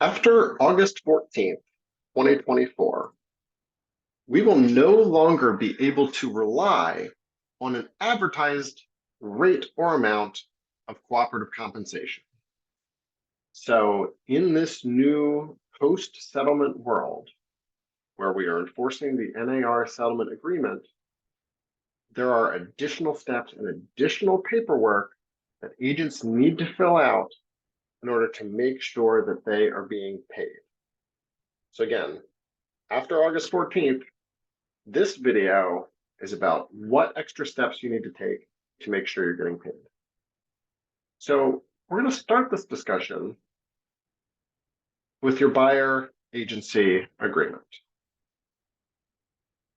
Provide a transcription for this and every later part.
After August 14th, 2024, we will no longer be able to rely on an advertised rate or amount of cooperative compensation. So in this new post-settlement world, where we are enforcing the NAR settlement agreement, there are additional steps and additional paperwork that agents need to fill out in order to make sure that they are being paid. So again, after August 14th, this video is about what extra steps you need to take to make sure you're getting paid. So we're going to start this discussion with your buyer agency agreement.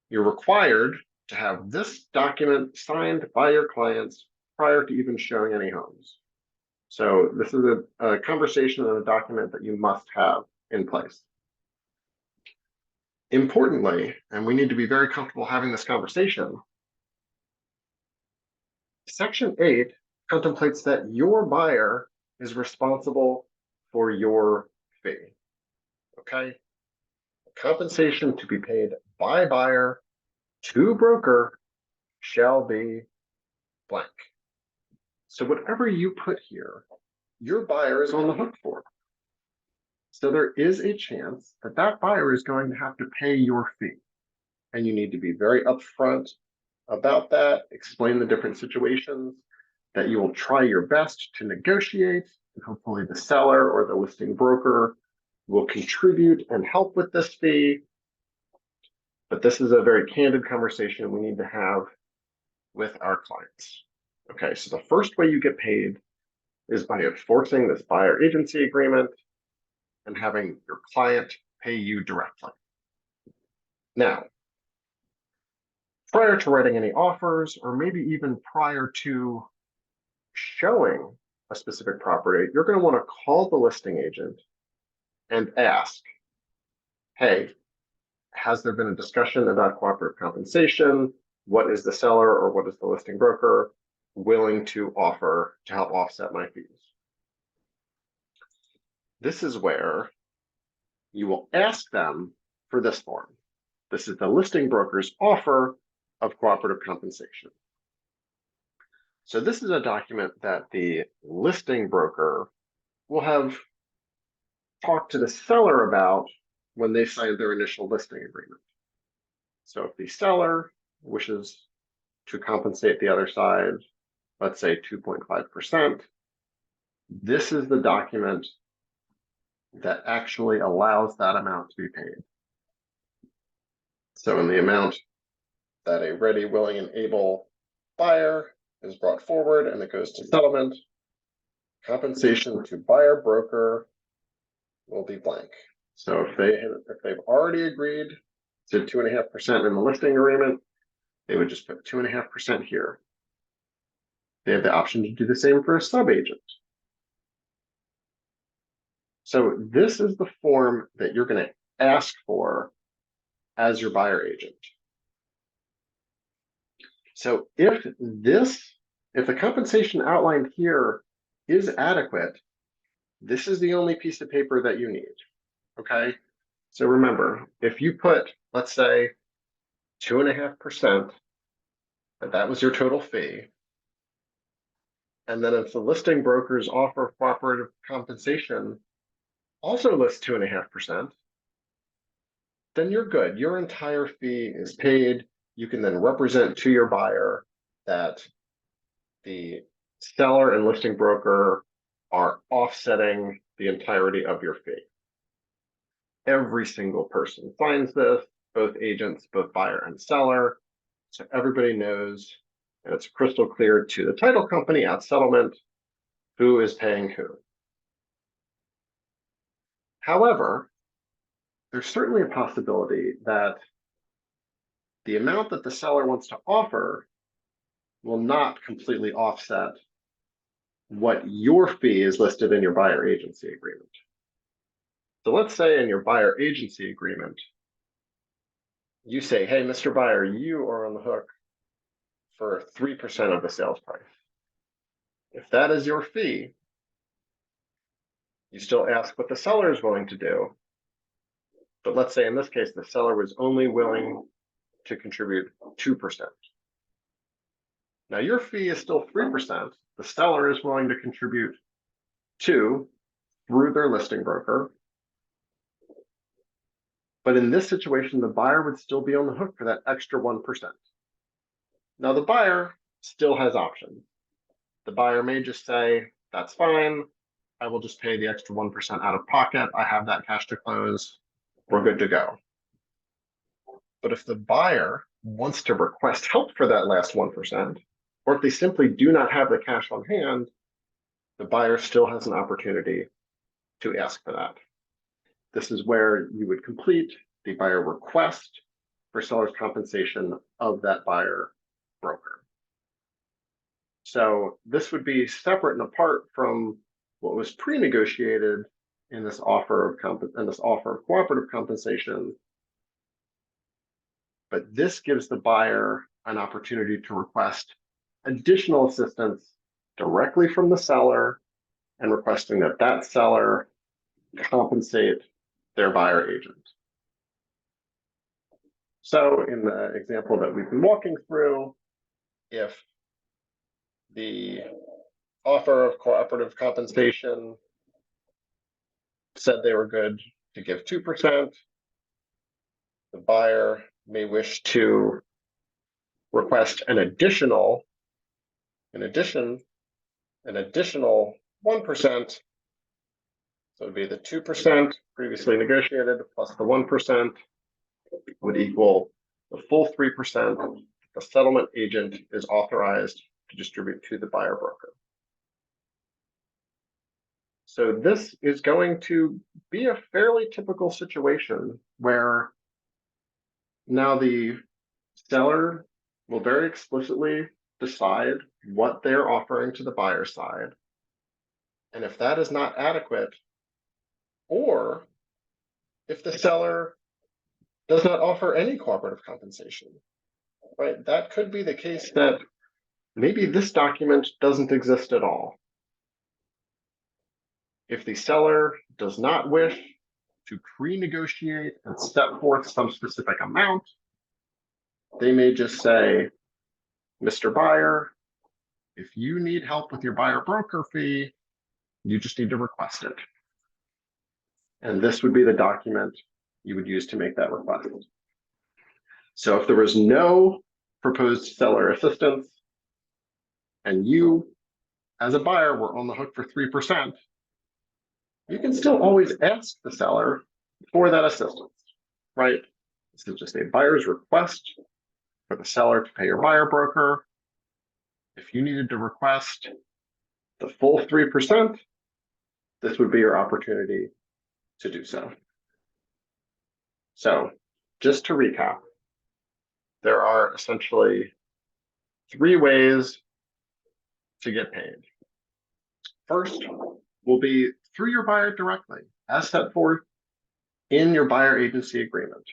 You're required to have this document signed by your clients prior to even showing any homes. So this is a conversation and a document that you must have in place. Importantly, and we need to be very comfortable having this conversation, Section 8 contemplates that your buyer is responsible for your fee. Okay? Compensation to be paid by buyer to broker shall be blank. So whatever you put here, your buyer is on the hook for. So there is a chance that that buyer is going to have to pay your fee. And you need to be very upfront about that, explain the different situations, that you will try your best to negotiate, and hopefully the seller or the listing broker will contribute and help with this fee. But this is a very candid conversation we need to have with our clients. Okay, so the first way you get paid is by enforcing this buyer agency agreement and having your client pay you directly. Now, prior to writing any offers, or maybe even prior to showing a specific property, you're going to want to call the listing agent and ask, hey, has there been a discussion about cooperative compensation? What is the seller or what is the listing broker willing to offer to help offset my fees? This is where you will ask them for this form. This is the listing broker's offer of cooperative compensation. So this is a document that the listing broker will have talked to the seller about when they signed their initial listing agreement. So if the seller wishes to compensate the other side, let's say 2.5%, this is the document that actually allows that amount to be paid. So in the amount that a ready, willing, and able buyer is brought forward and it goes to settlement, compensation to buyer broker will be blank. So if they've already agreed to 2.5% in the listing agreement, they would just put 2.5% here. They have the option to do the same for a sub-agent. So this is the form that you're going to ask for as your buyer agent. So if the compensation outlined here is adequate, this is the only piece of paper that you need. Okay. So remember, if you put, let's say, 2.5%, that was your total fee. And then if the listing broker's offer of cooperative compensation also lists 2.5%, then you're good. Your entire fee is paid. You can then represent to your buyer that the seller and listing broker are offsetting the entirety of your fee. Every single person signs this, both agents, both buyer and seller. So everybody knows, and it's crystal clear to the title company at settlement, who is paying who. However, there's certainly a possibility that the amount that the seller wants to offer will not completely offset what your fee is listed in your buyer agency agreement. So let's say in your buyer agency agreement, you say, hey, Mr. Buyer, you are on the hook for 3% of the sales price. If that is your fee, You still ask what the seller is willing to do. But let's say in this case, the seller was only willing to contribute 2%. Now your fee is still 3%. The seller is willing to contribute 2 through their listing broker. But in this situation, the buyer would still be on the hook for that extra 1%. Now the buyer still has options. The buyer may just say, that's fine. I will just pay the extra 1% out of pocket. I have that cash to close. We're good to go. But if the buyer wants to request help for that last 1%, or if they simply do not have the cash on hand, the buyer still has an opportunity to ask for that. This is where you would complete the buyer request for seller's compensation of that buyer broker. So this would be separate and apart from what was pre-negotiated in this offer of cooperative compensation. But this gives the buyer an opportunity to request additional assistance directly from the seller and requesting that that seller compensate their buyer agent. So in the example that we've been walking through, if the offer of cooperative compensation said they were good to give 2%, the buyer may wish to request an additional 1%. So it would be the 2% previously negotiated plus the 1% would equal the full 3% the settlement agent is authorized to distribute to the buyer broker. So this is going to be a fairly typical situation where now the seller will very explicitly decide what they're offering to the buyer side. And if that is not adequate, or if the seller does not offer any cooperative compensation, right? That could be the case that maybe this document doesn't exist at all. If the seller does not wish to pre-negotiate and set forth some specific amount, they may just say, Mr. Buyer, if you need help with your buyer broker fee, you just need to request it. And this would be the document you would use to make that request. So if there was no proposed seller assistance and you, as a buyer, were on the hook for 3%, you can still always ask the seller for that assistance, right? This is just a buyer's request for the seller to pay your buyer broker. If you needed to request the full 3%, this would be your opportunity to do so. So just to recap, there are essentially 3 ways to get paid. First will be through your buyer directly, as set forth in your buyer agency agreement.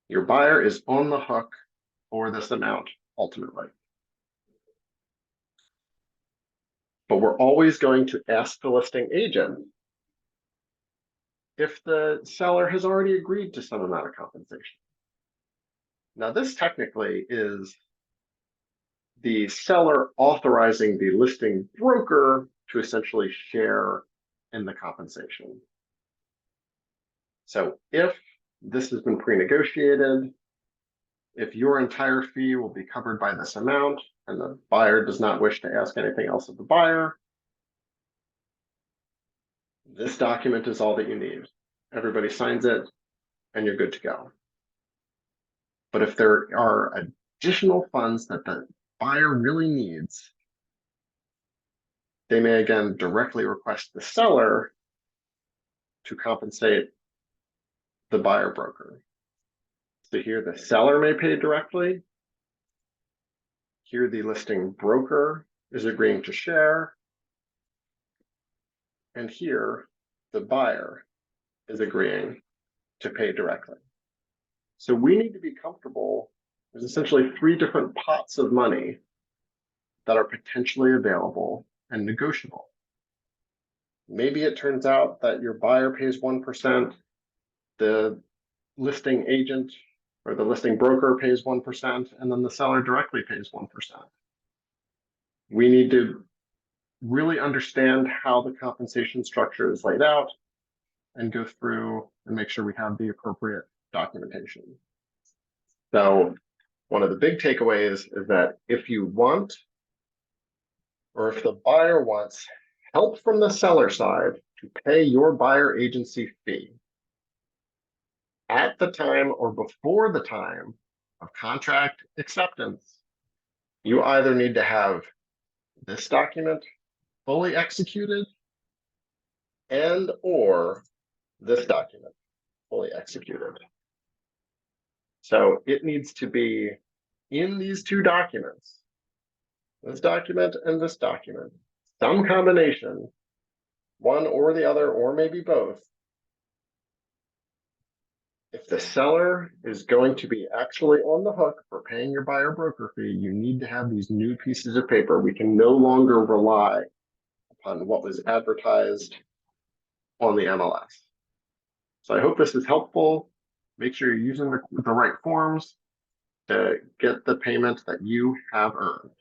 Your buyer is on the hook for this amount ultimately. But we're always going to ask the listing agent if the seller has already agreed to some amount of compensation. Now, this technically is the seller authorizing the listing broker to essentially share in the compensation. So if this has been pre-negotiated, if your entire fee will be covered by this amount and the buyer does not wish to ask anything else of the buyer, this document is all that you need. Everybody signs it and you're good to go. But if there are additional funds that the buyer really needs, they may again directly request the seller to compensate the buyer broker. So here the seller may pay directly. Here the listing broker is agreeing to share. And here the buyer is agreeing to pay directly. So we need to be comfortable. There's essentially 3 different pots of money that are potentially available and negotiable. Maybe it turns out that your buyer pays 1%, the listing agent or the listing broker pays 1%, and then the seller directly pays 1%. We need to really understand how the compensation structure is laid out and go through and make sure we have the appropriate documentation. So one of the big takeaways is that if you want, or if the buyer wants help from the seller side to pay your buyer agency fee at the time or before the time of contract acceptance, you either need to have this document fully executed and or this document fully executed. So it needs to be in these two documents, this document and this document, some combination, one or the other, or maybe both. If the seller is going to be actually on the hook for paying your buyer broker fee, you need to have these new pieces of paper. We can no longer rely upon what was advertised on the MLS. So I hope this is helpful. Make sure you're using the right forms to get the payment that you have earned.